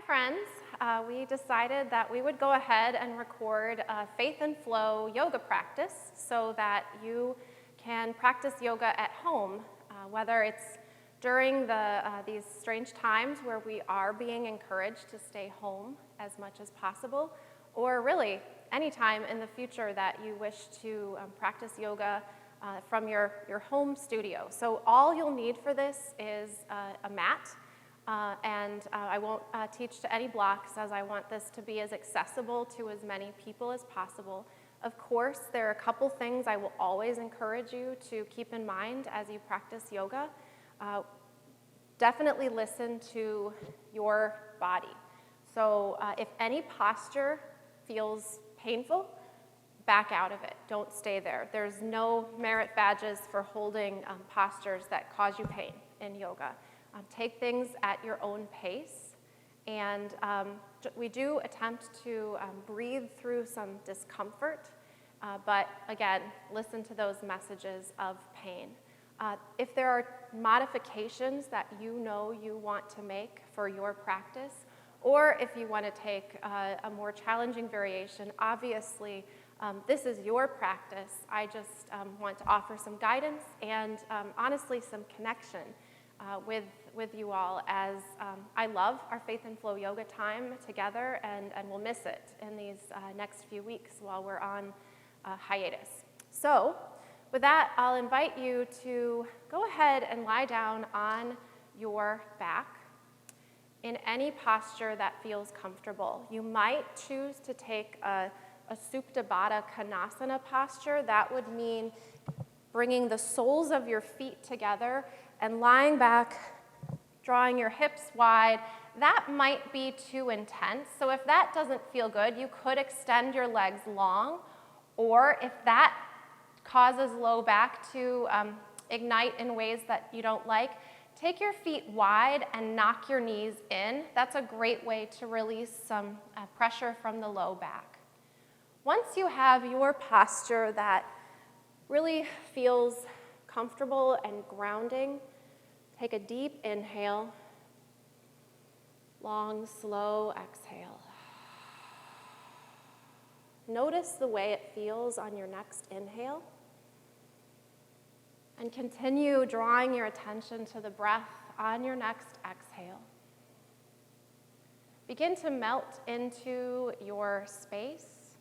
friends. We decided that we would go ahead and record a Faith and Flow yoga practice so that you can practice yoga at home, whether it's during these strange times where we are being encouraged to stay home as much as possible, or really anytime in the future that you wish to practice yoga from your home studio. So all you'll need for this is a mat. I won't teach to any blocks, as I want this to be as accessible to as many people as possible. Of course, there are a couple things I will always encourage you to keep in mind as you practice yoga. Definitely listen to your body. So if any posture feels painful, back out of it. Don't stay there. There's no merit badges for holding postures that cause you pain in yoga. Take things at your own pace, and we do attempt to breathe through some discomfort, but again, listen to those messages of pain. If there are modifications that you know you want to make for your practice, or if you want to take a more challenging variation, obviously this is your practice. I just want to offer some guidance and honestly some connection with you all, as I love our Faith and Flow yoga time together, and we'll miss it in these next few weeks while we're on hiatus. So with that, I'll invite you to go ahead and lie down on your back in any posture that feels comfortable. You might choose to take a Baddha Konasana posture. That would mean bringing the soles of your feet together and lying back, drawing your hips wide. That might be too intense. So if that doesn't feel good, you could extend your legs long, or if that causes low back to ignite in ways that you don't like, take your feet wide and knock your knees in. That's a great way to release some pressure from the low back. Once you have your posture that really feels comfortable and grounding, take a deep inhale, long, slow exhale. Notice the way it feels on your next inhale, and continue drawing your attention to the breath on your next exhale. Begin to melt into your space,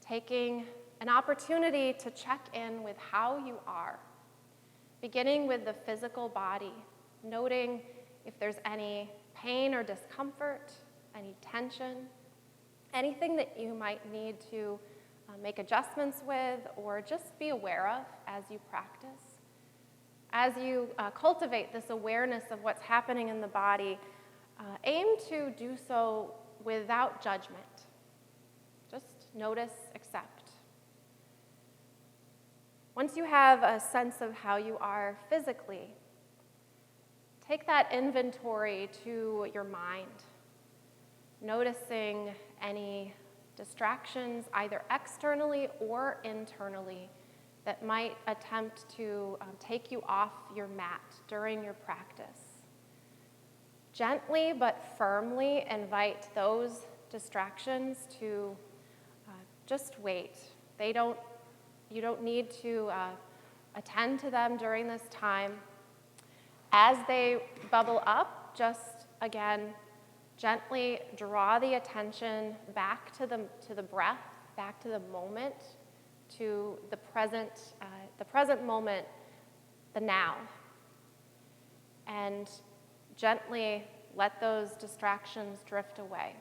taking an opportunity to check in with how you are, beginning with the physical body, noting if there's any pain or discomfort, any tension, anything that you might need to make adjustments with or just be aware of as you practice. As you cultivate this awareness of what's happening in the body, aim to do so without judgment. Just notice, accept. Once you have a sense of how you are physically, take that inventory to your mind, noticing any distractions either externally or internally that might attempt to take you off your mat during your practice. Gently but firmly invite those distractions to just wait. You don't need to attend to them during this time. As they bubble up, just again, gently draw the attention back to the breath, back to the moment, to the present moment, the now. And gently let those distractions drift away.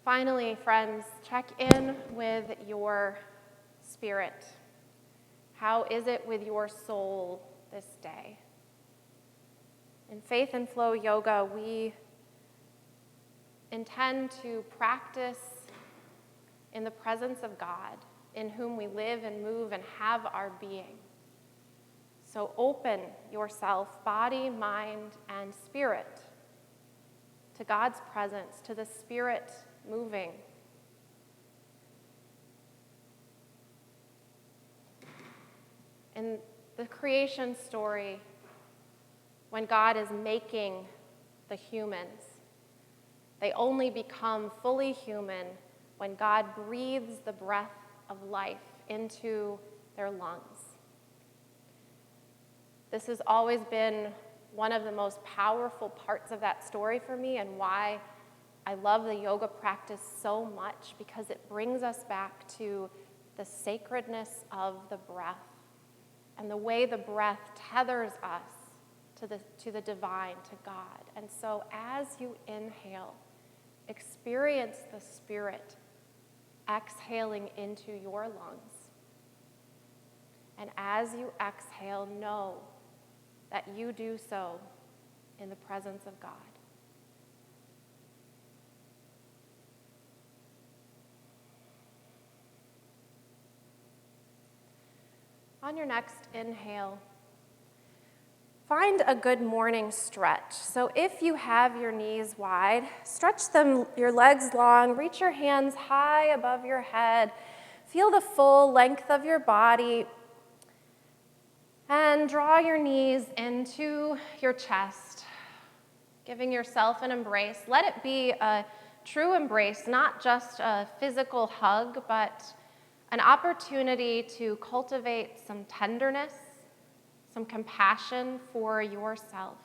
Finally, friends, check in with your spirit. How is it with your soul this day? In Faith and Flow Yoga, we intend to practice in the presence of God, in whom we live and move and have our being. So open yourself, body, mind, and spirit, to God's presence, to the Spirit moving. In the creation story, when God is making the humans. They only become fully human when God breathes the breath of life into their lungs. This has always been one of the most powerful parts of that story for me, and why I love the yoga practice so much, because it brings us back to the sacredness of the breath and the way the breath tethers us to the divine, to God. And so as you inhale, experience the Spirit exhaling into your lungs. And as you exhale, know that you do so in the presence of God. On your next inhale, find a good morning stretch. So if you have your knees wide, stretch them, your legs long, reach your hands high above your head, feel the full length of your body, and draw your knees into your chest, giving yourself an embrace. Let it be a true embrace, not just a physical hug, but an opportunity to cultivate some tenderness, some compassion for yourself.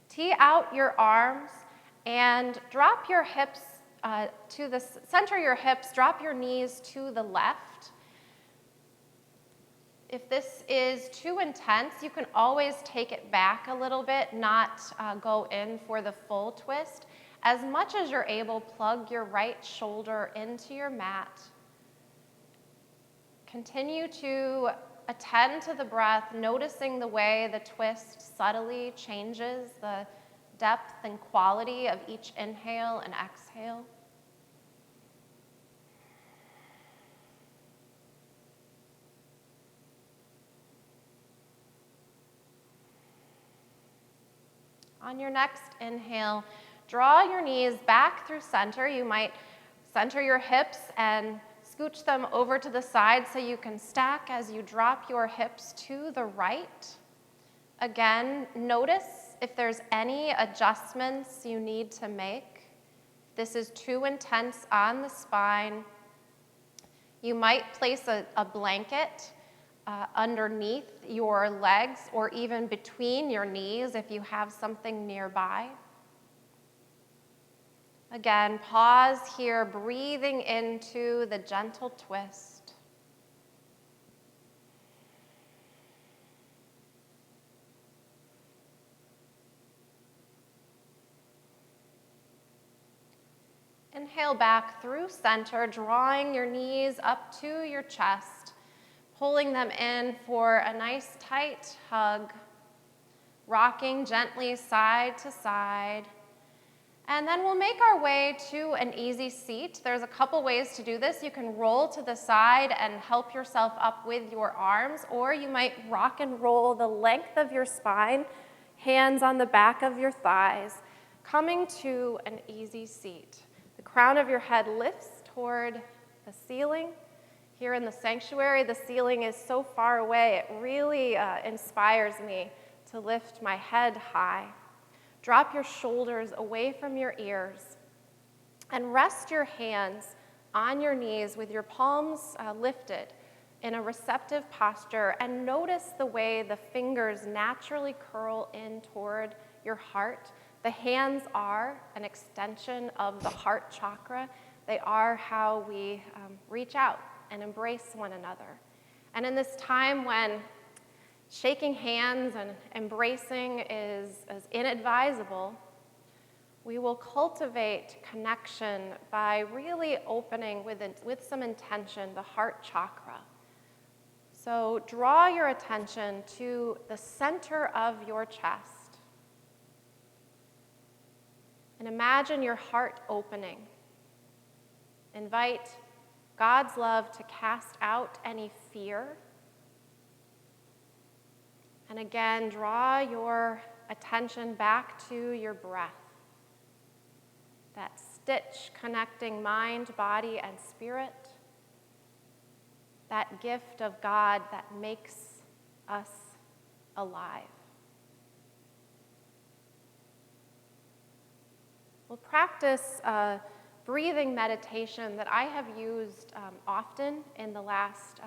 Tee out your arms and drop your hips to the center of your hips, drop your knees to the left. If this is too intense, you can always take it back a little bit, not go in for the full twist. As much as you're able, plug your right shoulder into your mat. Continue to attend to the breath, noticing the way the twist subtly changes the depth and quality of each inhale and exhale. On your next inhale, draw your knees back through center. You might center your hips and scooch them over to the side so you can stack as you drop your hips to the right. Again, notice if there's any adjustments you need to make. If this is too intense on the spine, you might place a blanket underneath your legs or even between your knees if you have something nearby. Again, pause here, breathing into the gentle twist. Inhale back through center, drawing your knees up to your chest, pulling them in for a nice tight hug, rocking gently side to side. And then we'll make our way to an easy seat. There's a couple ways to do this. You can roll to the side and help yourself up with your arms, or you might rock and roll the length of your spine, hands on the back of your thighs, coming to an easy seat. The crown of your head lifts toward the ceiling. Here in the sanctuary, the ceiling is so far away, it really inspires me to lift my head high. Drop your shoulders away from your ears and rest your hands on your knees with your palms lifted in a receptive posture, and notice the way the fingers naturally curl in toward your heart. The hands are an extension of the heart chakra. They are how we reach out and embrace one another. And in this time when shaking hands and embracing is inadvisable, we will cultivate connection by really opening with some intention the heart chakra. So draw your attention to the center of your chest and imagine your heart opening. Invite God's love to cast out any fear. And again, draw your attention back to your breath, that stitch connecting mind, body, and spirit, that gift of God that makes us alive. We'll practice a breathing meditation that I have used often in the last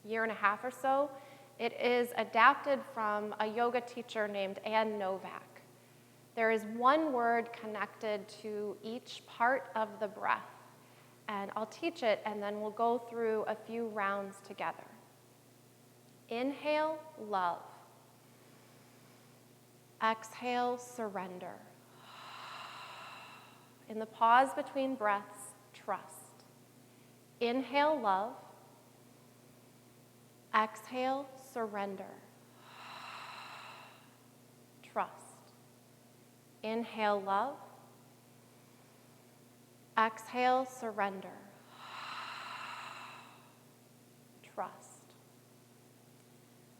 year and a half or so. It is adapted from a yoga teacher named Ann Novak. There is one word connected to each part of the breath, and I'll teach it, and then we'll go through a few rounds together. Inhale, love. Exhale, surrender. In the pause between breaths, trust. Inhale, love. Exhale, surrender. Trust. Inhale, love. Exhale, surrender. Trust.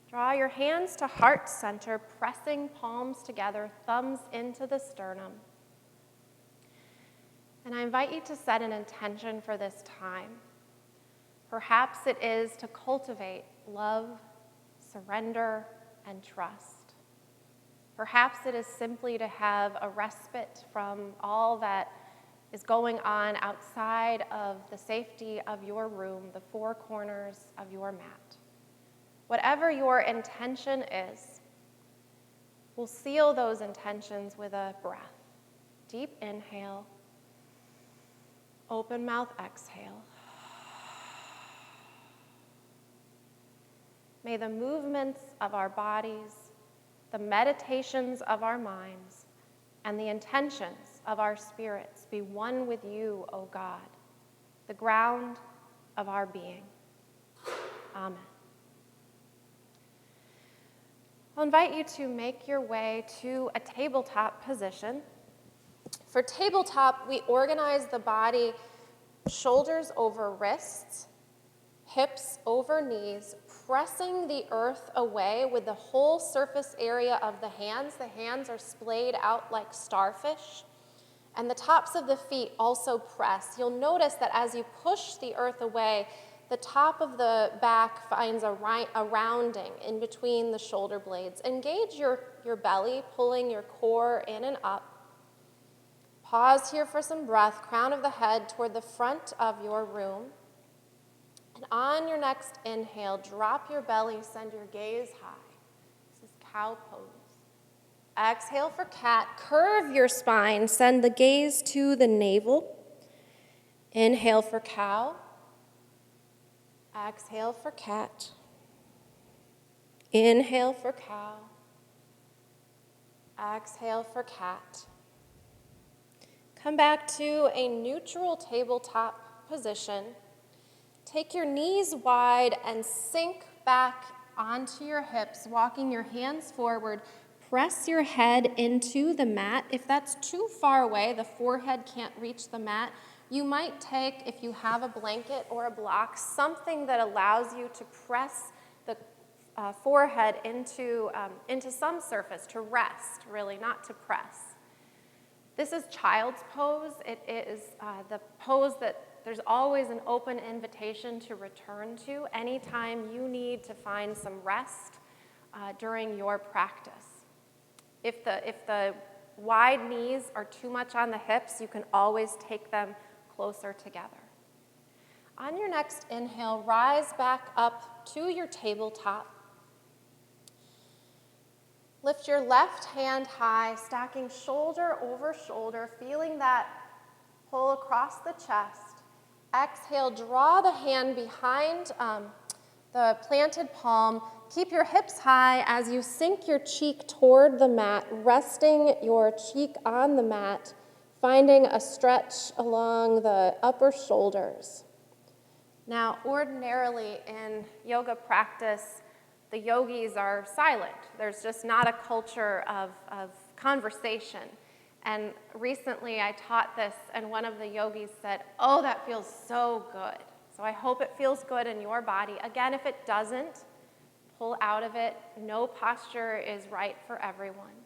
Draw your hands to heart center, pressing palms together, thumbs into the sternum. And I invite you to set an intention for this time. Perhaps it is to cultivate love, surrender, and trust. Perhaps it is simply to have a respite from all that is going on outside of the safety of your room, the four corners of your mat. Whatever your intention is, we'll seal those intentions with a breath. Deep inhale, open mouth exhale. May the movements of our bodies, the meditations of our minds, and the intentions of our spirits be one with you, O God, the ground of our being. Amen. I'll invite you to make your way to a tabletop position. For tabletop, we organize the body shoulders over wrists, hips over knees, pressing the earth away with the whole surface area of the hands. The hands are splayed out like starfish, and the tops of the feet also press. You'll notice that as you push the earth away, the top of the back finds a rounding in between the shoulder blades. Engage your belly, pulling your core in and up. Pause here for some breath, crown of the head toward the front of your room. And on your next inhale, drop your belly, send your gaze high. This is cow pose. Exhale for cat, curve your spine, send the gaze to the navel. Inhale for cow. Exhale for cat. Inhale for cow. Exhale for cat. Come back to a neutral tabletop position. Take your knees wide and sink back onto your hips, walking your hands forward. Press your head into the mat. If that's too far away, the forehead can't reach the mat, you might take, if you have a blanket or a block, something that allows you to press the forehead into some surface, to rest, really, not to press. This is child's pose. It is the pose that there's always an open invitation to return to anytime you need to find some rest during your practice. If the wide knees are too much on the hips, you can always take them closer together. On your next inhale, rise back up to your tabletop. Lift your left hand high, stacking shoulder over shoulder, feeling that pull across the chest. Exhale, draw the hand behind the planted palm. Keep your hips high as you sink your cheek toward the mat, resting your cheek on the mat, finding a stretch along the upper shoulders. Now, ordinarily in yoga practice, the yogis are silent. There's just not a culture of conversation. And recently I taught this, and one of the yogis said, "Oh, that feels so good." So I hope it feels good in your body. Again, if it doesn't, pull out of it. No posture is right for everyone.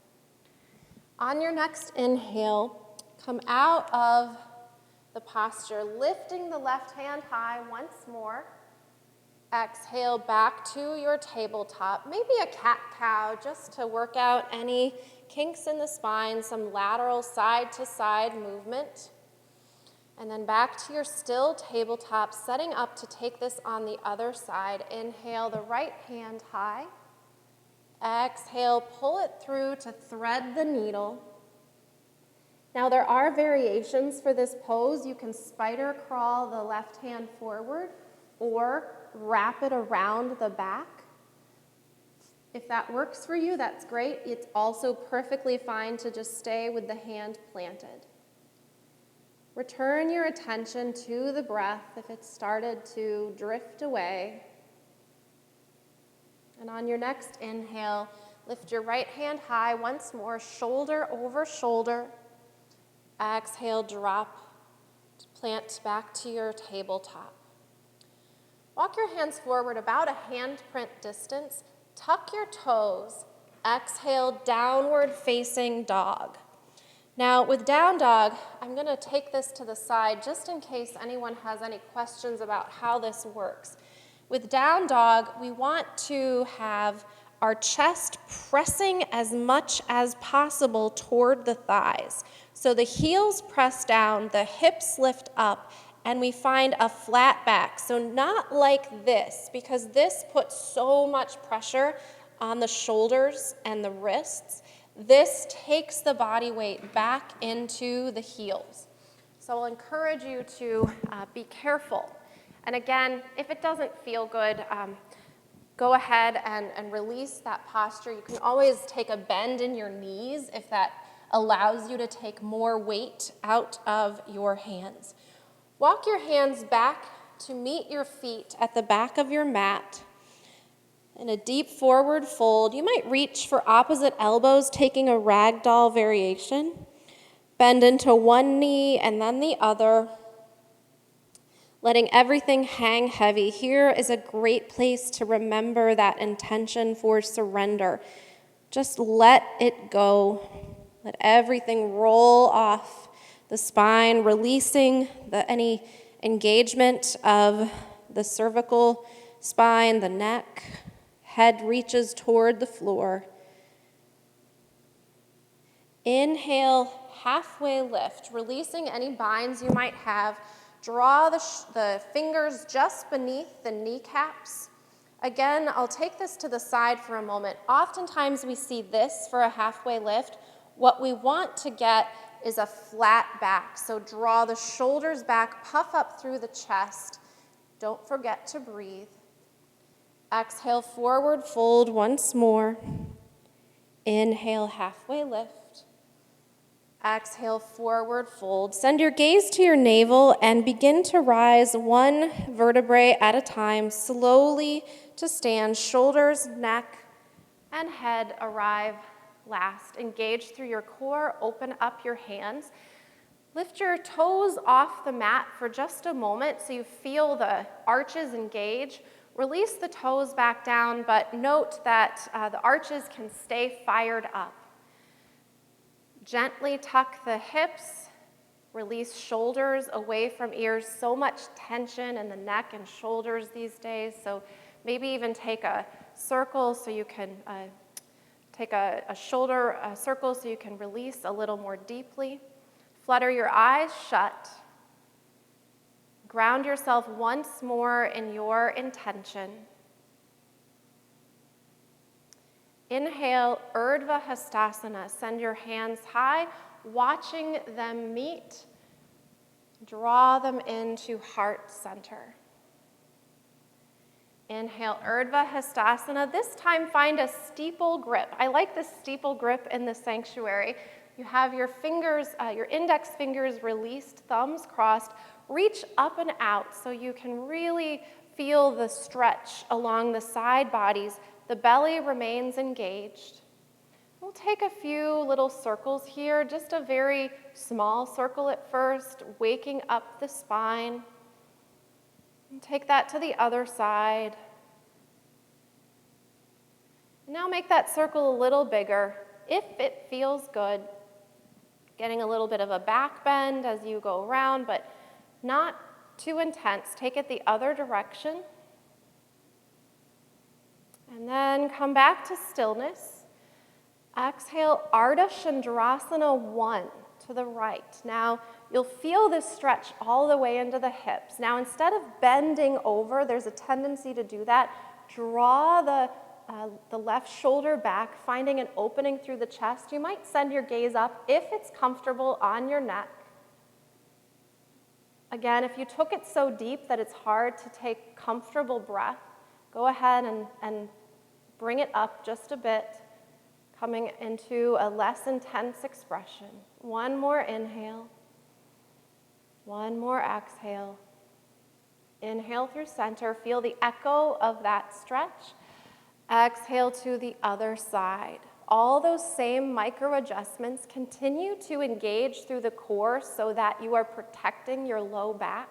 On your next inhale, come out of the posture, lifting the left hand high once more. Exhale back to your tabletop, maybe a cat-cow, just to work out any kinks in the spine, some lateral side-to-side movement. And then back to your still tabletop, setting up to take this on the other side. Inhale the right hand high. Exhale, pull it through to thread the needle. Now there are variations for this pose. You can spider crawl the left hand forward or wrap it around the back. If that works for you, that's great. It's also perfectly fine to just stay with the hand planted. Return your attention to the breath if it started to drift away. And on your next inhale, lift your right hand high once more, shoulder over shoulder. Exhale, drop, plant back to your tabletop. Walk your hands forward about a handprint distance. Tuck your toes. Exhale, downward facing dog. Now with down dog, I'm going to take this to the side just in case anyone has any questions about how this works. With down dog, we want to have our chest pressing as much as possible toward the thighs. So the heels press down, the hips lift up, and we find a flat back. So not like this, because this puts so much pressure on the shoulders and the wrists. This takes the body weight back into the heels. So I'll encourage you to be careful. And again, if it doesn't feel good, go ahead and release that posture. You can always take a bend in your knees if that allows you to take more weight out of your hands. Walk your hands back to meet your feet at the back of your mat. In a deep forward fold, you might reach for opposite elbows, taking a ragdoll variation. Bend into one knee and then the other, letting everything hang heavy. Here is a great place to remember that intention for surrender. Just let it go. Let everything roll off the spine, releasing any engagement of the cervical spine, the neck. Head reaches toward the floor. Inhale, halfway lift, releasing any binds you might have. Draw the fingers just beneath the kneecaps. Again, I'll take this to the side for a moment. Oftentimes we see this for a halfway lift. What we want to get is a flat back. So draw the shoulders back, puff up through the chest. Don't forget to breathe. Exhale, forward fold once more. Inhale, halfway lift. Exhale, forward fold. Send your gaze to your navel and begin to rise one vertebrae at a time, slowly to stand. Shoulders, neck, and head arrive last. Engage through your core, open up your hands. Lift your toes off the mat for just a moment so you feel the arches engage. Release the toes back down, but note that the arches can stay fired up. Gently tuck the hips, release shoulders away from ears. So much tension in the neck and shoulders these days, so maybe even take a circle so you can take a shoulder circle so you can release a little more deeply. Flutter your eyes shut. Ground yourself once more in your intention. Inhale, Urdhva Hastasana. Send your hands high, watching them meet. Draw them into heart center. Inhale, Urdhva Hastasana. This time find a steeple grip. I like the steeple grip in the sanctuary. You have your fingers, your index fingers released, thumbs crossed. Reach up and out so you can really feel the stretch along the side bodies. The belly remains engaged. We'll take a few little circles here, just a very small circle at first, waking up the spine. And take that to the other side. Now make that circle a little bigger, if it feels good. Getting a little bit of a back bend as you go around, but not too intense. Take it the other direction. And then come back to stillness. Exhale, Ardha Chandrasana 1 to the right. Now, you'll feel this stretch all the way into the hips. Now, instead of bending over, there's a tendency to do that. Draw the left shoulder back, finding an opening through the chest. You might send your gaze up if it's comfortable on your neck. Again, if you took it so deep that it's hard to take comfortable breath, go ahead and bring it up just a bit, coming into a less intense expression. One more inhale. One more exhale. Inhale through center. Feel the echo of that stretch. Exhale to the other side. All those same micro adjustments continue to engage through the core so that you are protecting your low back.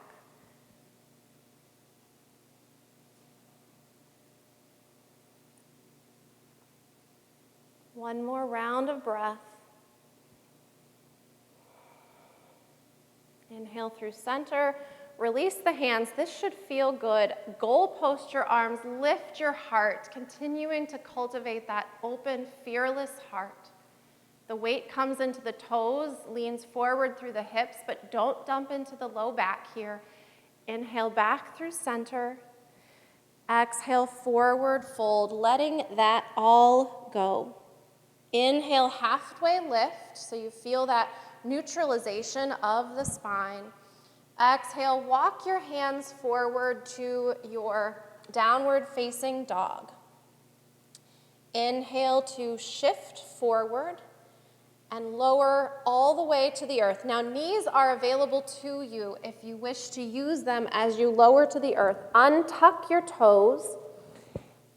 One more round of breath. Inhale through center. Release the hands. This should feel good. Goal post your arms. Lift your heart, continuing to cultivate that open, fearless heart. The weight comes into the toes, leans forward through the hips, but don't dump into the low back here. Inhale back through center. Exhale, forward fold, letting that all go. Inhale, halfway lift, so you feel that neutralization of the spine. Exhale, walk your hands forward to your downward facing dog. Inhale to shift forward and lower all the way to the earth. Now, knees are available to you if you wish to use them as you lower to the earth. Untuck your toes.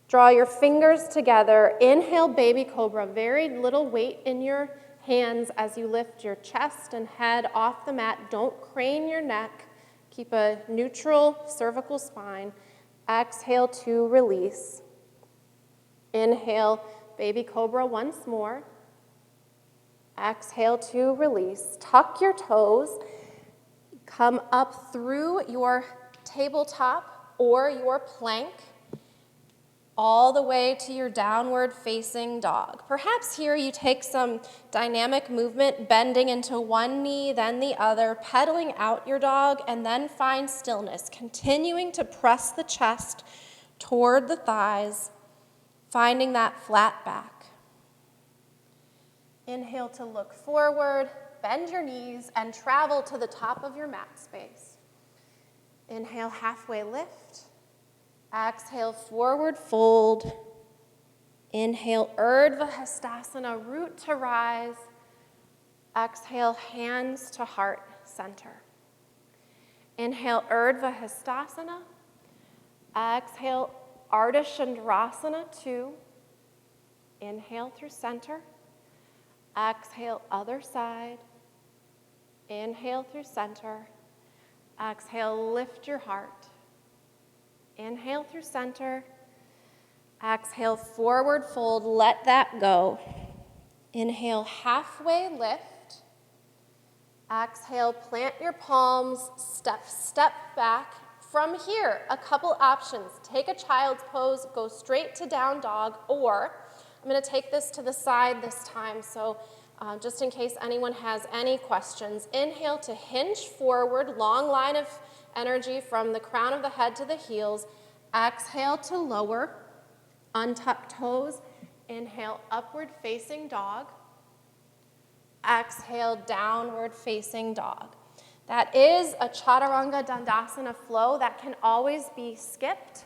Draw your fingers together. Inhale, baby cobra. Very little weight in your hands as you lift your chest and head off the mat. Don't crane your neck. Keep a neutral cervical spine. Exhale to release. Inhale, baby cobra once more. Exhale to release. Tuck your toes. Come up through your tabletop or your plank, all the way to your downward facing dog. Perhaps here you take some dynamic movement, bending into one knee, then the other, pedaling out your dog, and then find stillness, continuing to press the chest toward the thighs, finding that flat back. Inhale to look forward, bend your knees, and travel to the top of your mat space. Inhale, halfway lift. Exhale, forward fold. Inhale, Urdhva Hastasana, root to rise. Exhale, hands to heart center. Inhale, Urdhva Hastasana. Exhale, Ardha Chandrasana 2. Inhale through center. Exhale, other side. Inhale through center. Exhale, lift your heart. Inhale through center. Exhale, forward fold, let that go. Inhale, halfway lift. Exhale, plant your palms, step back. From here, a couple options. Take a child's pose, go straight to down dog, or I'm going to take this to the side this time, so just in case anyone has any questions. Inhale to hinge forward, long line of energy from the crown of the head to the heels. Exhale to lower, untuck toes. Inhale, upward facing dog. Exhale, downward facing dog. That is a Chaturanga Dandasana flow that can always be skipped,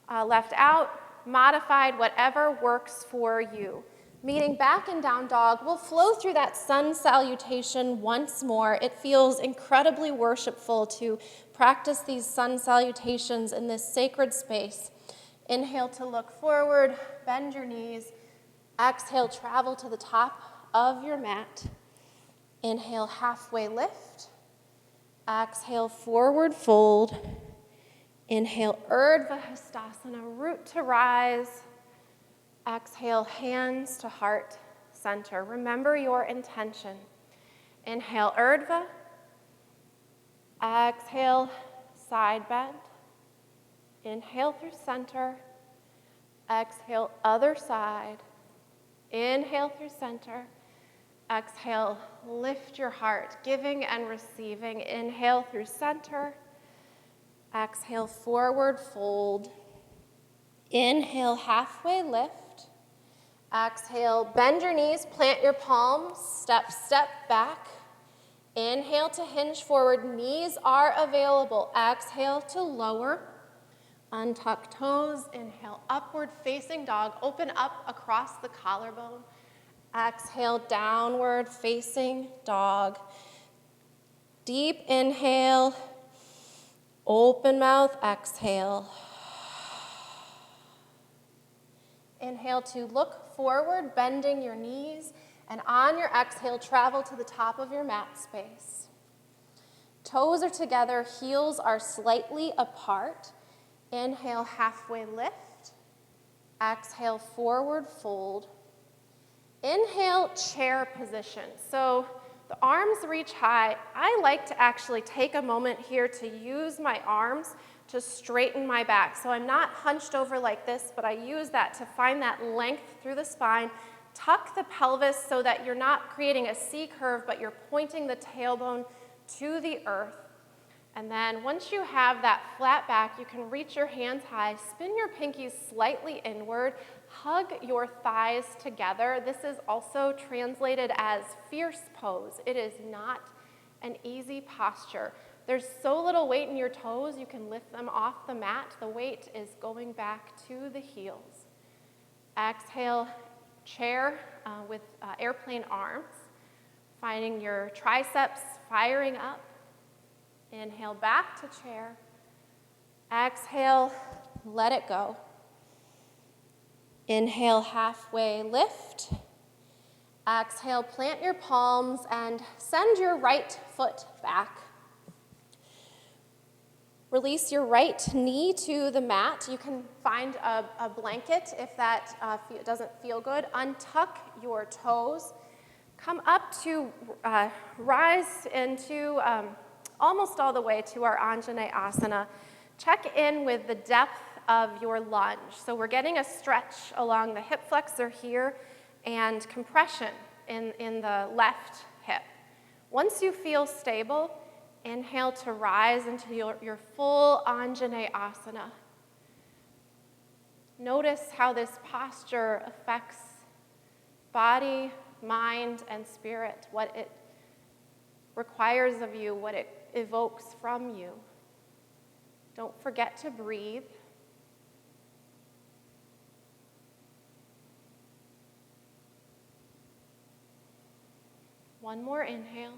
left out, modified, whatever works for you. Meeting back in down dog, we'll flow through that sun salutation once more. It feels incredibly worshipful to practice these sun salutations in this sacred space. Inhale to look forward, bend your knees. Exhale, travel to the top of your mat. Inhale, halfway lift. Exhale, forward fold. Inhale, Urdhva Hastasana, root to rise. Exhale, hands to heart center. Remember your intention. Inhale, Urdhva. Exhale, side bend. Inhale through center. Exhale, other side. Inhale through center. Exhale, lift your heart, giving and receiving. Inhale through center. Exhale, forward fold. Inhale, halfway lift. Exhale, bend your knees, plant your palms, step back. Inhale to hinge forward, knees are available. Exhale to lower. Untuck toes, inhale, upward facing dog, open up across the collarbone. Exhale, downward facing dog. Deep inhale, open mouth, exhale. Inhale to look forward, bending your knees, and on your exhale, travel to the top of your mat space. Toes are together, heels are slightly apart. Inhale, halfway lift. Exhale, forward fold. Inhale, chair position. So the arms reach high. I like to actually take a moment here to use my arms to straighten my back. So I'm not hunched over like this, but I use that to find that length through the spine. Tuck the pelvis so that you're not creating a C curve, but you're pointing the tailbone to the earth. And then once you have that flat back, you can reach your hands high, spin your pinkies slightly inward, hug your thighs together. This is also translated as fierce pose. It is not an easy posture. There's so little weight in your toes, you can lift them off the mat. The weight is going back to the heels. Exhale, chair with airplane arms, finding your triceps firing up. Inhale, back to chair. Exhale, let it go. Inhale, halfway lift. Exhale, plant your palms and send your right foot back. Release your right knee to the mat. You can find a blanket if that doesn't feel good. Untuck your toes. Come up to rise into almost all the way to our Anjaneyasana. Check in with the depth of your lunge. So we're getting a stretch along the hip flexor here and compression in the left hip. Once you feel stable, inhale to rise into your full Anjaneyasana. Notice how this posture affects body, mind, and spirit, what it requires of you, what it evokes from you. Don't forget to breathe. One more inhale.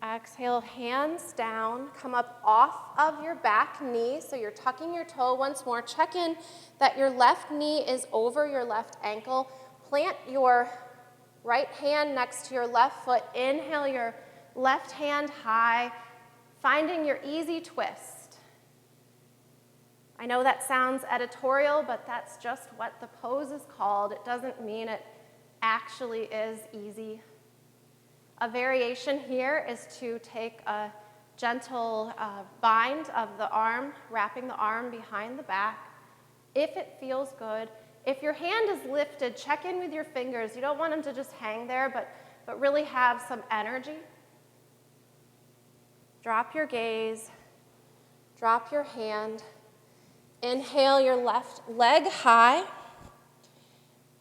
Exhale, hands down, come up off of your back knee, so you're tucking your toe once more. Check in that your left knee is over your left ankle. Plant your right hand next to your left foot. Inhale your left hand high, finding your easy twist. I know that sounds editorial, but that's just what the pose is called. It doesn't mean it actually is easy. A variation here is to take a gentle bind of the arm, wrapping the arm behind the back, if it feels good. If your hand is lifted, check in with your fingers. You don't want them to just hang there, but really have some energy. Drop your gaze, drop your hand. Inhale your left leg high.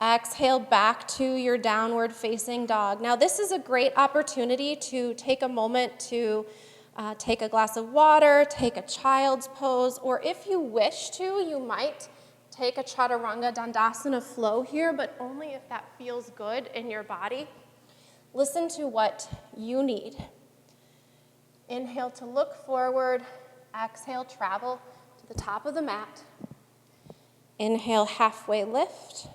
Exhale back to your downward facing dog. Now this is a great opportunity to take a moment to take a glass of water, take a child's pose, or if you wish to, you might take a chaturanga dandasana flow here, but only if that feels good in your body. Listen to what you need. Inhale to look forward. Exhale, travel to the top of the mat. Inhale, halfway lift.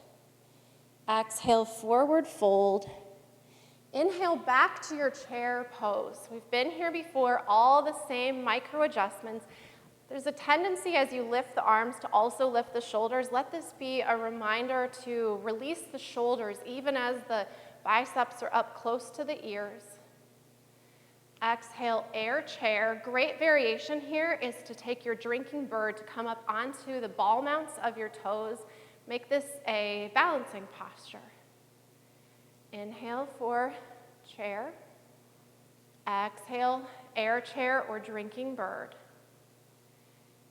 Exhale, forward fold. Inhale back to your chair pose. We've been here before, all the same micro adjustments. There's a tendency as you lift the arms to also lift the shoulders. Let this be a reminder to release the shoulders even as the biceps are up close to the ears. Exhale, air chair. Great variation here is to take your drinking bird to come up onto the ball mounts of your toes. make this a balancing posture. Inhale for chair. Exhale, air chair or drinking bird.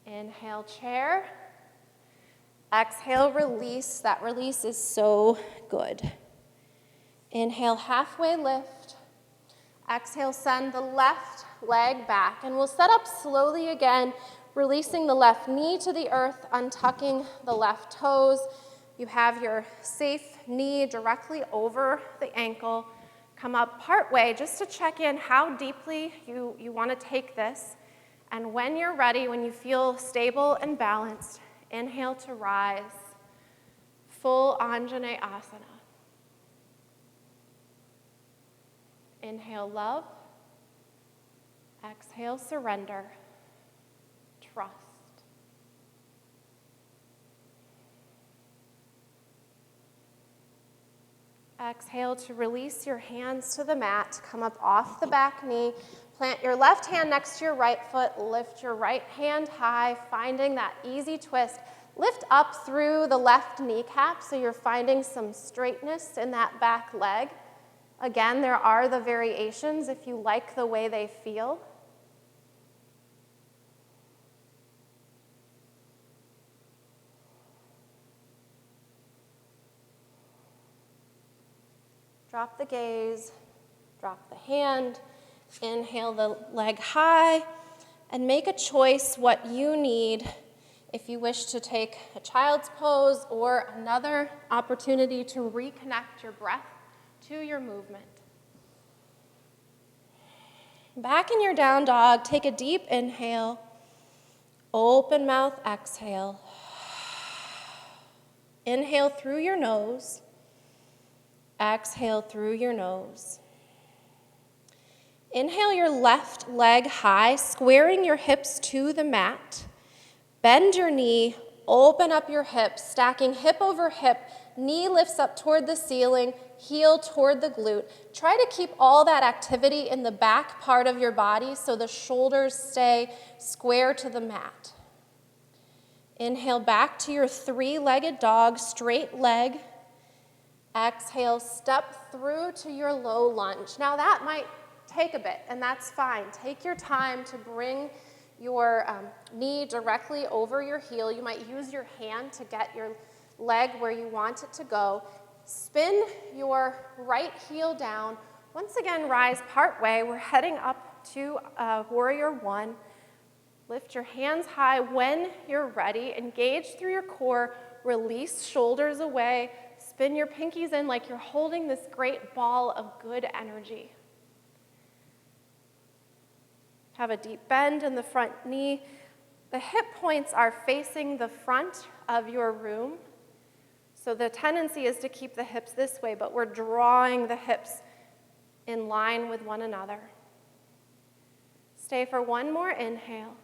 Inhale, chair. Exhale, release. That release is so good. Inhale, halfway lift. Exhale, send the left leg back. And we'll set up slowly again, releasing the left knee to the earth, untucking the left toes. You have your safe knee directly over the ankle. Come up partway just to check in how deeply you want to take this. And when you're ready, when you feel stable and balanced, inhale to rise. Full Anjaneyasana. Inhale, love. Exhale, surrender. Trust. Exhale to release your hands to the mat. Come up off the back knee. Plant your left hand next to your right foot. Lift your right hand high, finding that easy twist. Lift up through the left kneecap so you're finding some straightness in that back leg. Again, there are the variations if you like the way they feel. Drop the gaze, drop the hand, inhale the leg high, and make a choice what you need if you wish to take a child's pose or another opportunity to reconnect your breath to your movement. Back in your down dog, take a deep inhale, open mouth exhale. Inhale through your nose. Exhale through your nose. Inhale your left leg high, squaring your hips to the mat. Bend your knee, open up your hips, stacking hip over hip. Knee lifts up toward the ceiling, heel toward the glute. Try to keep all that activity in the back part of your body so the shoulders stay square to the mat. Inhale back to your three-legged dog, straight leg. Exhale, step through to your low lunge. Now that might take a bit, and that's fine. Take your time to bring your knee directly over your heel. You might use your hand to get your leg where you want it to go. Spin your right heel down. Once again, rise partway. We're heading up to Warrior One. Lift your hands high when you're ready. Engage through your core. Release shoulders away. Spin your pinkies in like you're holding this great ball of good energy. Have a deep bend in the front knee. The hip points are facing the front of your room. So the tendency is to keep the hips this way, but we're drawing the hips in line with one another. Stay for one more inhale.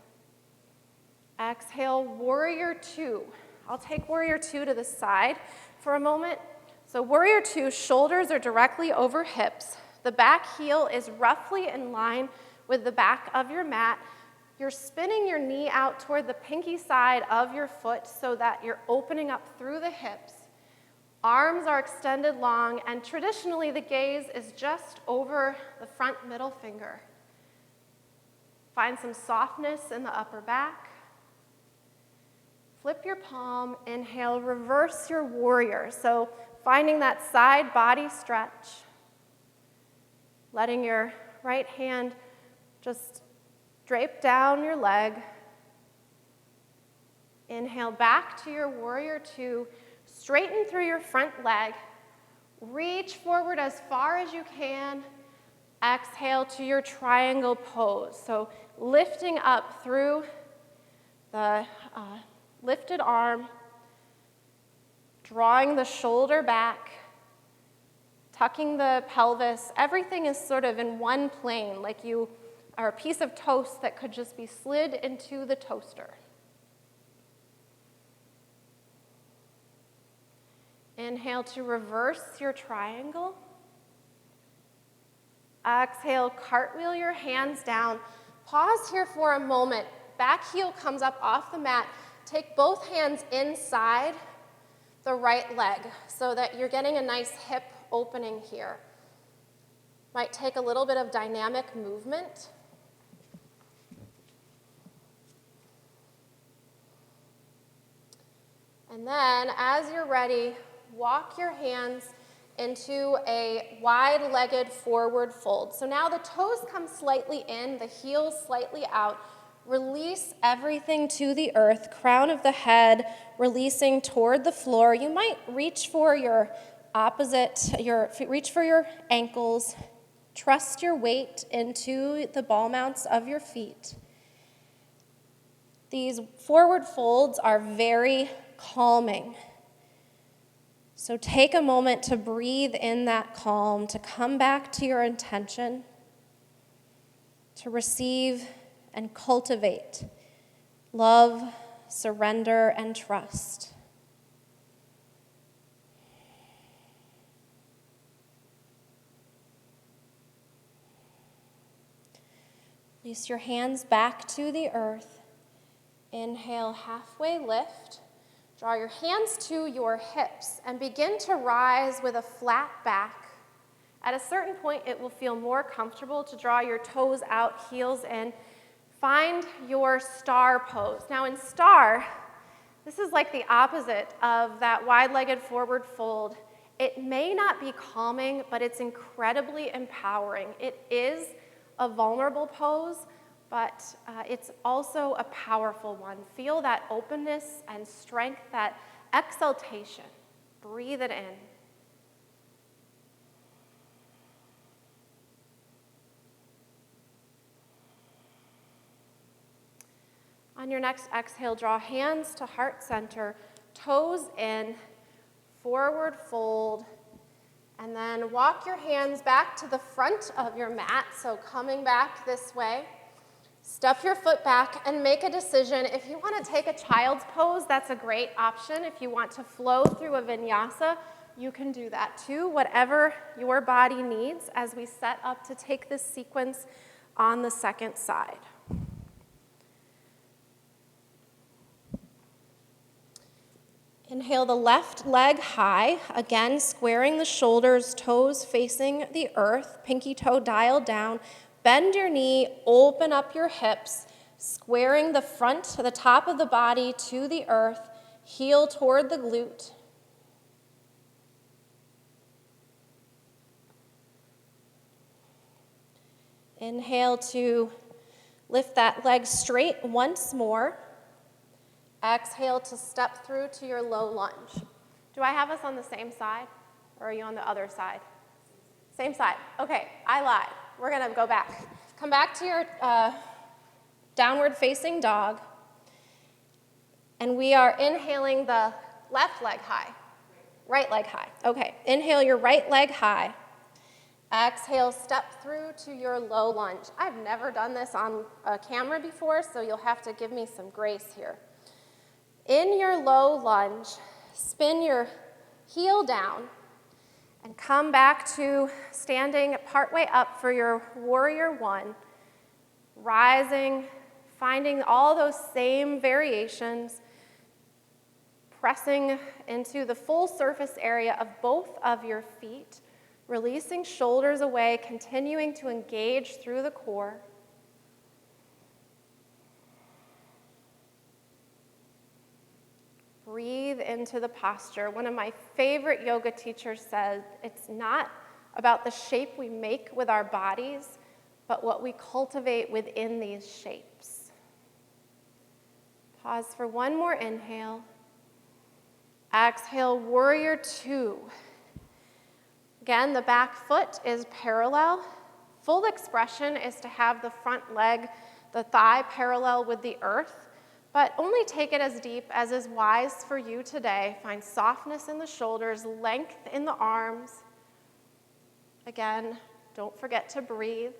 Exhale, Warrior Two. I'll take Warrior Two to the side for a moment. So Warrior Two, shoulders are directly over hips. The back heel is roughly in line with the back of your mat. You're spinning your knee out toward the pinky side of your foot so that you're opening up through the hips. Arms are extended long, and traditionally the gaze is just over the front middle finger. Find some softness in the upper back. Flip your palm, inhale, reverse your warrior. So finding that side body stretch. Letting your right hand just drape down your leg. Inhale back to your Warrior Two. Straighten through your front leg. Reach forward as far as you can. Exhale to your triangle pose. So lifting up through the lifted arm, drawing the shoulder back, tucking the pelvis. Everything is sort of in one plane, like you are a piece of toast that could just be slid into the toaster. Inhale to reverse your triangle. Exhale, cartwheel your hands down. Pause here for a moment. Back heel comes up off the mat. Take both hands inside the right leg so that you're getting a nice hip opening here. Might take a little bit of dynamic movement. And then, as you're ready, walk your hands into a wide-legged forward fold. So now the toes come slightly in, the heels slightly out. Release everything to the earth, crown of the head releasing toward the floor. You might reach for your reach for your ankles. Trust your weight into the ball mounts of your feet. These forward folds are very calming. So take a moment to breathe in that calm, to come back to your intention, to receive and cultivate love, surrender, and trust. Release your hands back to the earth. Inhale, halfway lift. Draw your hands to your hips and begin to rise with a flat back. At a certain point, it will feel more comfortable to draw your toes out, heels in. Find your star pose. Now in star, this is like the opposite of that wide-legged forward fold. It may not be calming, but it's incredibly empowering. It is a vulnerable pose, but it's also a powerful one. Feel that openness and strength, that exaltation. Breathe it in. On your next exhale, draw hands to heart center, toes in, forward fold, and then walk your hands back to the front of your mat, so coming back this way. Step your foot back and make a decision. If you want to take a child's pose, that's a great option. If you want to flow through a vinyasa, you can do that too, whatever your body needs as we set up to take this sequence on the second side. Inhale the left leg high, again squaring the shoulders, toes facing the earth, pinky toe dialed down. Bend your knee, open up your hips, squaring the front to the top of the body to the earth, heel toward the glute. Inhale to lift that leg straight once more. Exhale to step through to your low lunge. Do I have us on the same side, or are you on the other side? Same side. Okay, I lied. We're going to go back. Come back to your downward facing dog. And we are inhaling the left leg high. Right leg high. Okay, inhale your right leg high. Exhale, step through to your low lunge. I've never done this on a camera before, so you'll have to give me some grace here. In your low lunge, spin your heel down and come back to standing partway up for your warrior one, rising, finding all those same variations, pressing into the full surface area of both of your feet, releasing shoulders away, continuing to engage through the core. Breathe into the posture. One of my favorite yoga teachers said, it's not about the shape we make with our bodies, but what we cultivate within these shapes. Pause for one more inhale. Exhale, warrior two. Again, the back foot is parallel. Full expression is to have the front leg, the thigh parallel with the earth. But only take it as deep as is wise for you today. Find softness in the shoulders, length in the arms. Again, don't forget to breathe.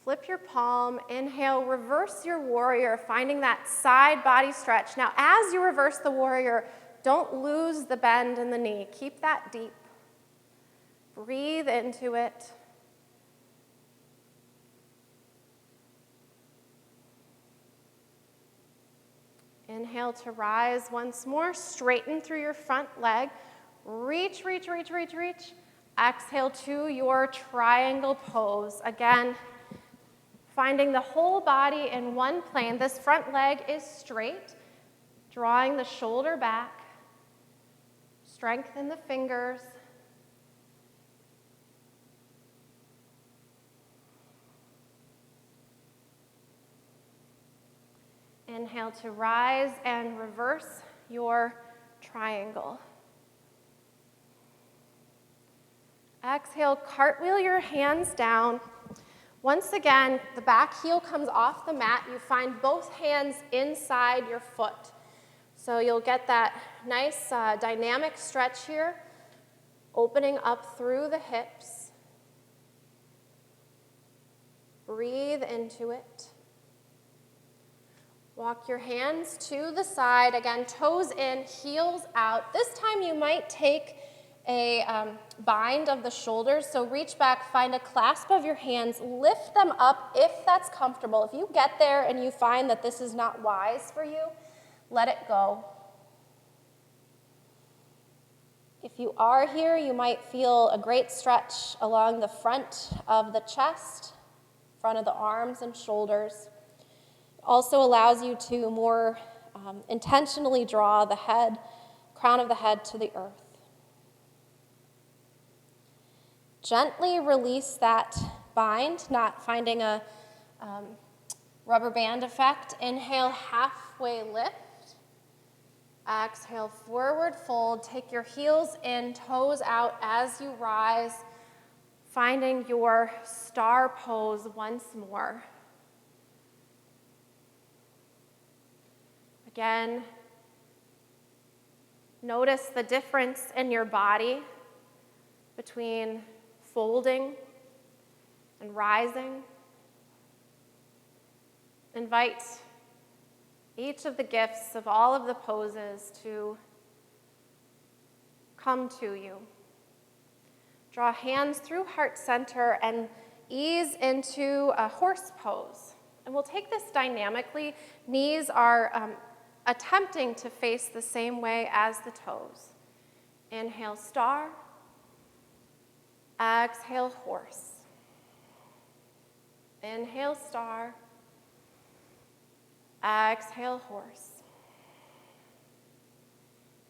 Flip your palm, inhale, reverse your warrior, finding that side body stretch. Now, as you reverse the warrior, don't lose the bend in the knee. Keep that deep. Breathe into it. Inhale to rise once more. Straighten through your front leg. Reach, reach, reach, reach, reach. Exhale to your triangle pose. Again, finding the whole body in one plane. This front leg is straight, drawing the shoulder back. Strengthen the fingers. Inhale to rise and reverse your triangle. Exhale, cartwheel your hands down. Once again, the back heel comes off the mat. You find both hands inside your foot. So you'll get that nice dynamic stretch here, opening up through the hips. Breathe into it. Walk your hands to the side. Again, toes in, heels out. This time you might take a bind of the shoulders. So reach back, find a clasp of your hands, lift them up if that's comfortable. If you get there and you find that this is not wise for you, let it go. If you are here, you might feel a great stretch along the front of the chest, front of the arms and shoulders. Also allows you to more intentionally draw the head, crown of the head to the earth. Gently release that bind, not finding a rubber band effect. Inhale, halfway lift. Exhale, forward fold. Take your heels in, toes out as you rise, finding your star pose once more. Again, notice the difference in your body between folding and rising. Invite each of the gifts of all of the poses to come to you. Draw hands through heart center and ease into a horse pose. And we'll take this dynamically. Knees are attempting to face the same way as the toes. Inhale, star. Exhale, horse. Inhale, star. Exhale, horse.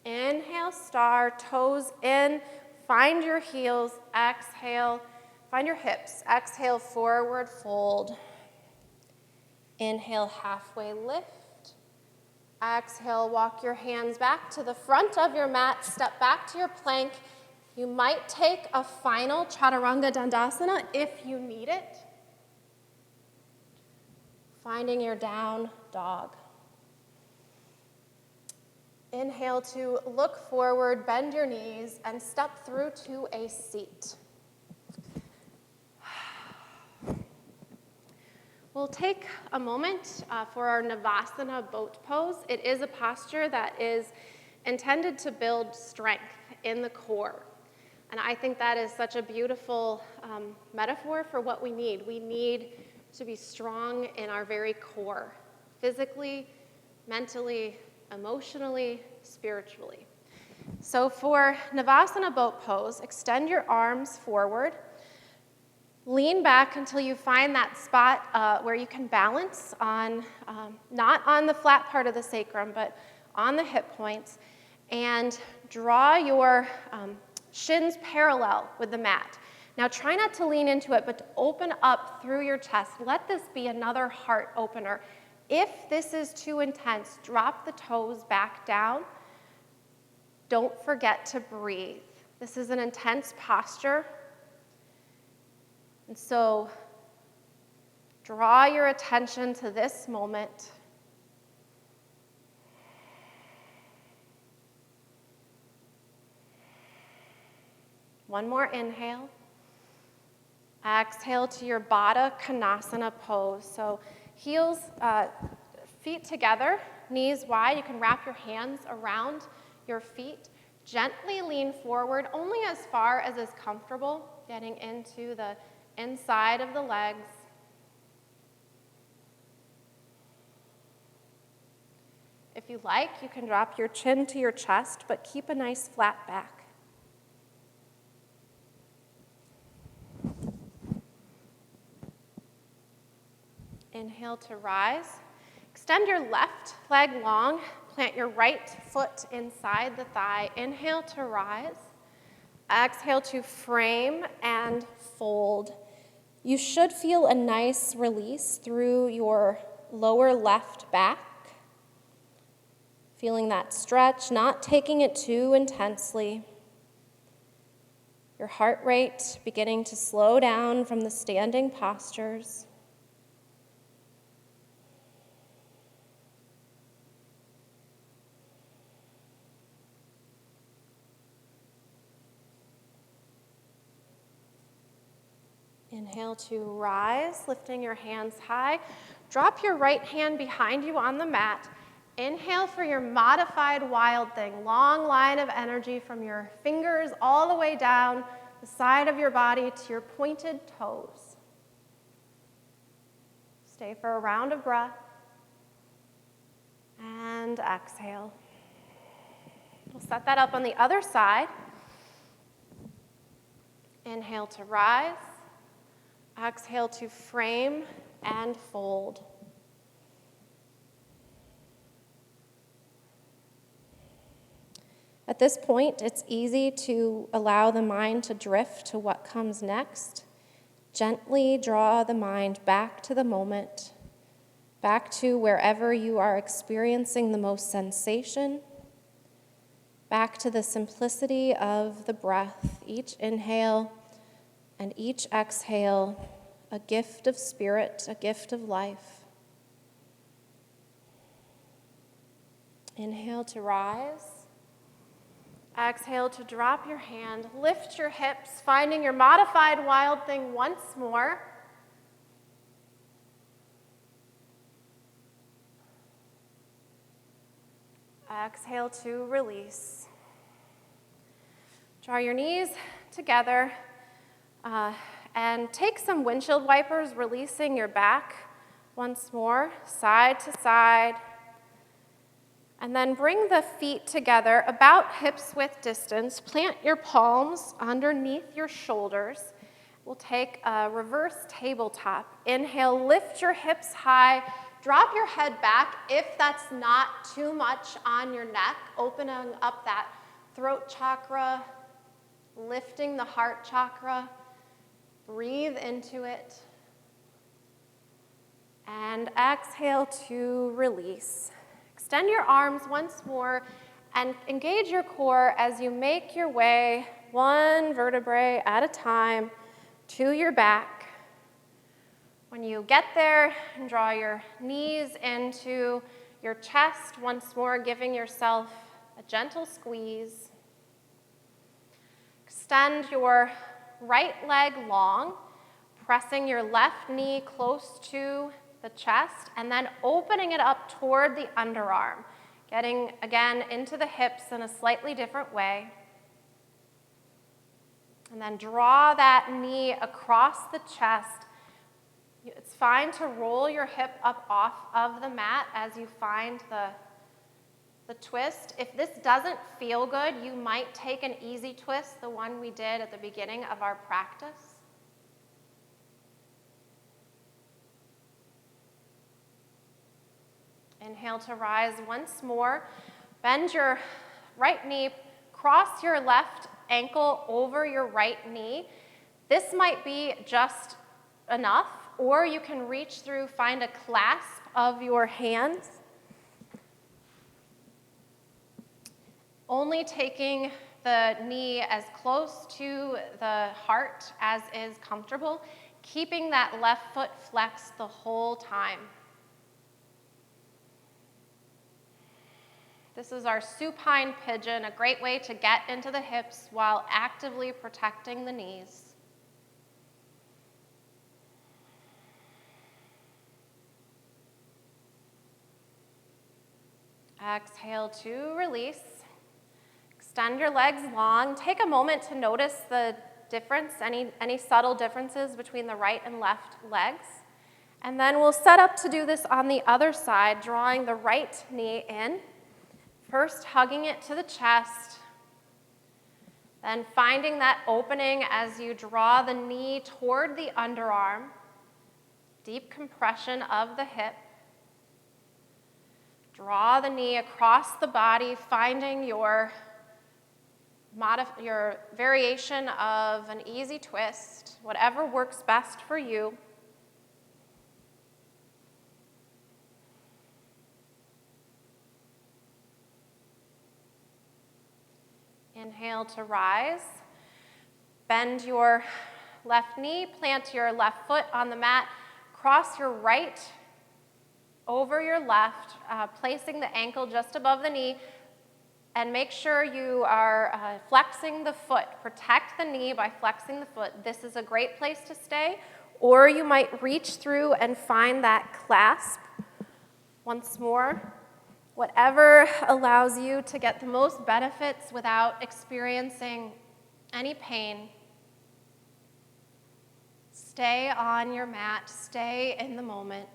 Inhale, star, toes in. Find your heels. Exhale, find your hips. Exhale, forward fold. Inhale, halfway lift. Exhale, walk your hands back to the front of your mat. Step back to your plank. You might take a final Chaturanga Dandasana if you need it. Finding your down dog. Inhale to look forward, bend your knees, and step through to a seat. We'll take a moment for our Navasana boat pose. It is a posture that is intended to build strength in the core. And I think that is such a beautiful metaphor for what we need. We need to be strong in our very core, physically, mentally, emotionally, spiritually. So for Navasana boat pose, extend your arms forward. Lean back until you find that spot where you can balance on, not on the flat part of the sacrum, but on the hip points, and draw your shins parallel with the mat. Now try not to lean into it, but to open up through your chest. Let this be another heart opener. If this is too intense, drop the toes back down. Don't forget to breathe. This is an intense posture. And so draw your attention to this moment. One more inhale. Exhale to your Baddha Konasana pose. So heels, feet together, knees wide. You can wrap your hands around your feet. Gently lean forward, only as far as is comfortable, getting into the inside of the legs. If you like, you can drop your chin to your chest, but keep a nice flat back. Inhale to rise. Extend your left leg long. Plant your right foot inside the thigh. Inhale to rise. Exhale to frame and fold. You should feel a nice release through your lower left back. Feeling that stretch, not taking it too intensely. Your heart rate beginning to slow down from the standing postures. Inhale to rise, lifting your hands high. Drop your right hand behind you on the mat. Inhale for your modified wild thing. Long line of energy from your fingers all the way down the side of your body to your pointed toes. Stay for a round of breath. And exhale. We'll set that up on the other side. Inhale to rise. Exhale to frame and fold. At this point, it's easy to allow the mind to drift to what comes next. Gently draw the mind back to the moment, back to wherever you are experiencing the most sensation, back to the simplicity of the breath, each inhale and each exhale, a gift of spirit, a gift of life. Inhale to rise. Exhale to drop your hand. Lift your hips, finding your modified wild thing once more. Exhale to release. Draw your knees together. And take some windshield wipers, releasing your back once more, side to side. And then bring the feet together about hips width distance. Plant your palms underneath your shoulders. We'll take a reverse tabletop. Inhale, lift your hips high. Drop your head back if that's not too much on your neck, opening up that throat chakra, lifting the heart chakra. Breathe into it. And exhale to release. Extend your arms once more and engage your core as you make your way one vertebrae at a time to your back. When you get there, draw your knees into your chest once more, giving yourself a gentle squeeze. Extend your right leg long, pressing your left knee close to the chest, and then opening it up toward the underarm, getting again into the hips in a slightly different way. And then draw that knee across the chest. It's fine to roll your hip up off of the mat as you find the twist. If this doesn't feel good, you might take an easy twist, the one we did at the beginning of our practice. Inhale to rise once more. Bend your right knee, cross your left ankle over your right knee. This might be just enough, or you can reach through, find a clasp of your hands. Only taking the knee as close to the heart as is comfortable, keeping that left foot flexed the whole time. This is our supine pigeon, a great way to get into the hips while actively protecting the knees. Exhale to release. Extend your legs long. Take a moment to notice the difference, any subtle differences between the right and left legs. And then we'll set up to do this on the other side, drawing the right knee in. First, hugging it to the chest, then finding that opening as you draw the knee toward the underarm, deep compression of the hip. Draw the knee across the body, finding your variation of an easy twist, whatever works best for you. Inhale to rise. Bend your left knee, plant your left foot on the mat, cross your right over your left, placing the ankle just above the knee, and make sure you are flexing the foot. Protect the knee by flexing the foot. This is a great place to stay, or you might reach through and find that clasp. Once more, whatever allows you to get the most benefits without experiencing any pain. Stay on your mat, stay in the moment.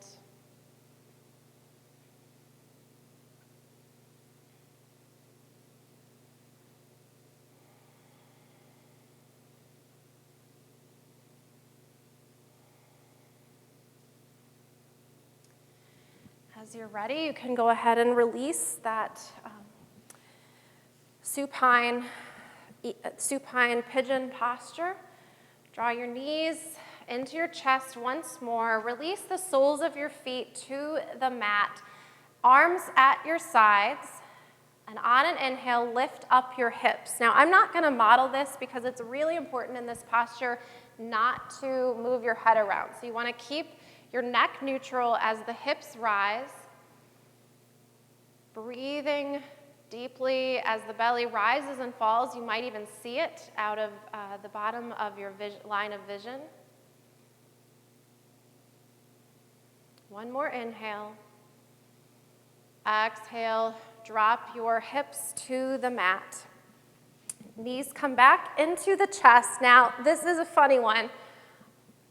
As you're ready, you can go ahead and release that supine pigeon posture. Draw your knees into your chest once more. Release the soles of your feet to the mat. Arms at your sides. And on an inhale, lift up your hips. Now, I'm not going to model this because it's really important in this posture not to move your head around. So you want to keep your neck neutral as the hips rise. Breathing deeply as the belly rises and falls. You might even see it out of the bottom of your line of vision. One more inhale. Exhale, drop your hips to the mat. Knees come back into the chest. Now, this is a funny one.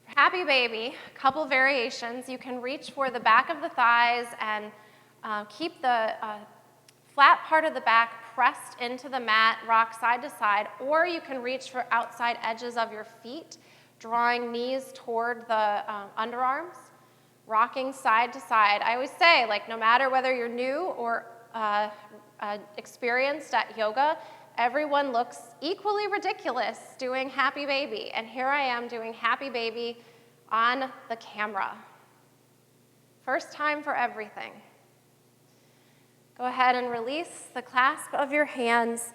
Happy baby, a couple variations. You can reach for the back of the thighs and keep the flat part of the back pressed into the mat, rock side to side, or you can reach for outside edges of your feet, drawing knees toward the underarms, rocking side to side. I always say, like, no matter whether you're new or experienced at yoga, everyone looks equally ridiculous doing happy baby. And here I am doing happy baby on the camera. First time for everything. Go ahead and release the clasp of your hands,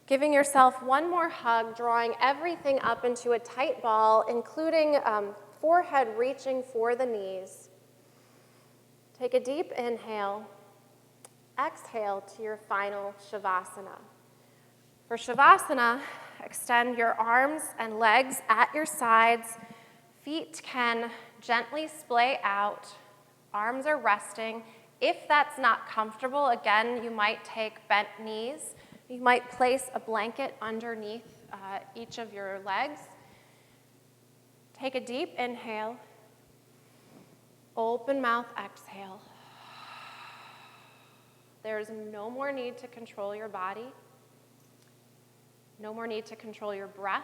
giving yourself one more hug, drawing everything up into a tight ball, including forehead reaching for the knees. Take a deep inhale. Exhale to your final Shavasana. For Shavasana, extend your arms and legs at your sides. Feet can gently splay out. Arms are resting. If that's not comfortable, again, you might take bent knees. You might place a blanket underneath each of your legs. Take a deep inhale. Open mouth, exhale. There's no more need to control your body. No more need to control your breath.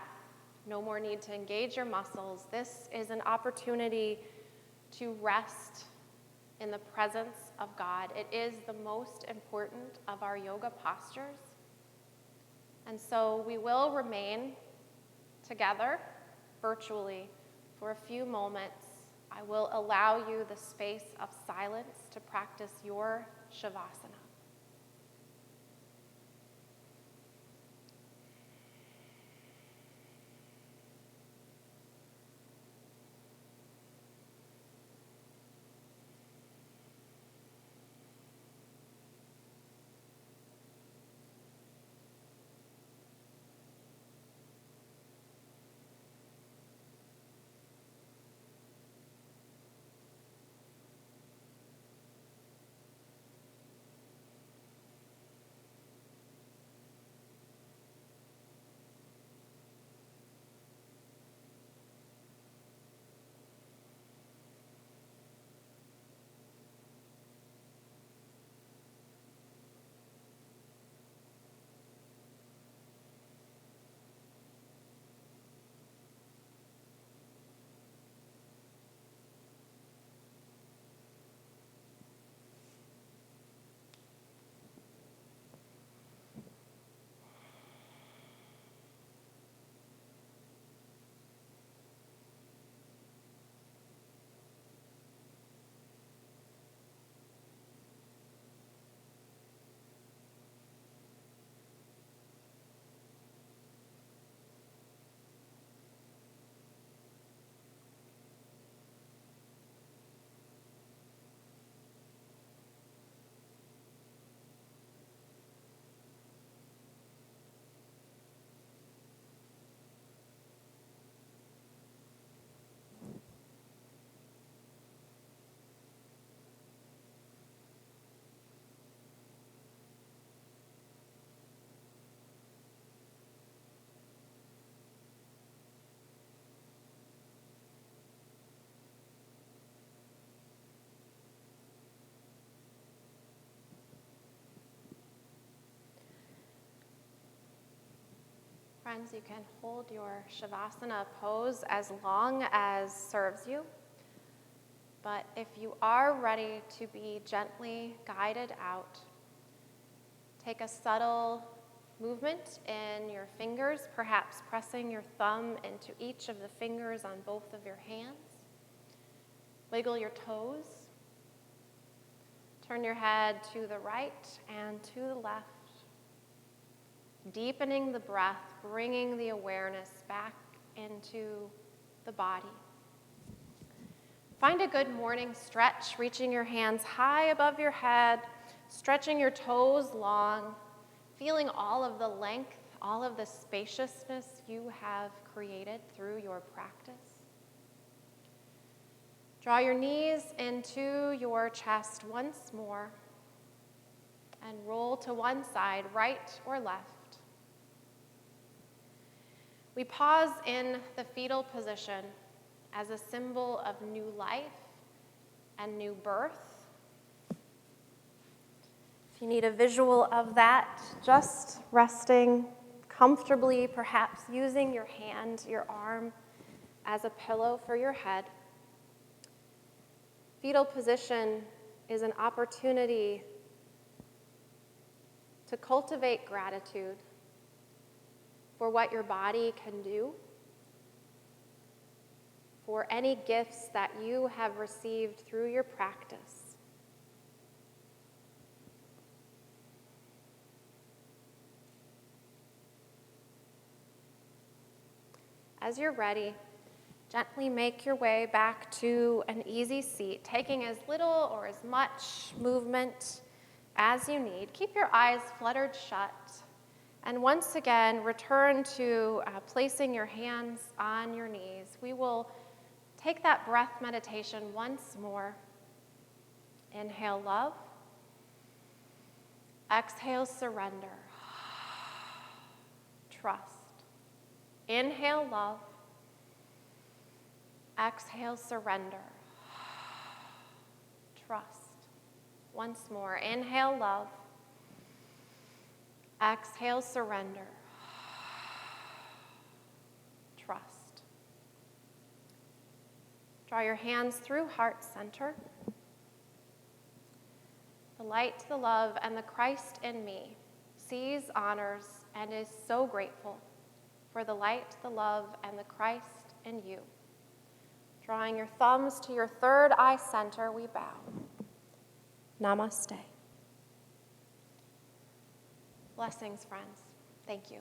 No more need to engage your muscles. This is an opportunity to rest in the presence of God. It is the most important of our yoga postures. And so we will remain together virtually for a few moments. I will allow you the space of silence to practice your Shavasana. Friends, you can hold your Shavasana pose as long as serves you. But if you are ready to be gently guided out, take a subtle movement in your fingers, perhaps pressing your thumb into each of the fingers on both of your hands. Wiggle your toes. Turn your head to the right and to the left. Deepening the breath, bringing the awareness back into the body. Find a good morning stretch, reaching your hands high above your head, stretching your toes long, feeling all of the length, all of the spaciousness you have created through your practice. Draw your knees into your chest once more and roll to one side, right or left. We pause in the fetal position as a symbol of new life and new birth. If you need a visual of that, just resting comfortably, perhaps using your hand, your arm as a pillow for your head. Fetal position is an opportunity to cultivate gratitude for what your body can do, for any gifts that you have received through your practice. As you're ready, gently make your way back to an easy seat, taking as little or as much movement as you need. Keep your eyes fluttered shut. And once again, return to placing your hands on your knees. We will take that breath meditation once more. Inhale, love. Exhale, surrender. Trust. Inhale, love. Exhale, surrender. Trust. Once more. Inhale, love. Exhale, surrender. Trust. Draw your hands through heart center. The light, the love, and the Christ in me sees, honors, and is so grateful for the light, the love, and the Christ in you. Drawing your thumbs to your third eye center, we bow. Namaste. Blessings, friends. Thank you.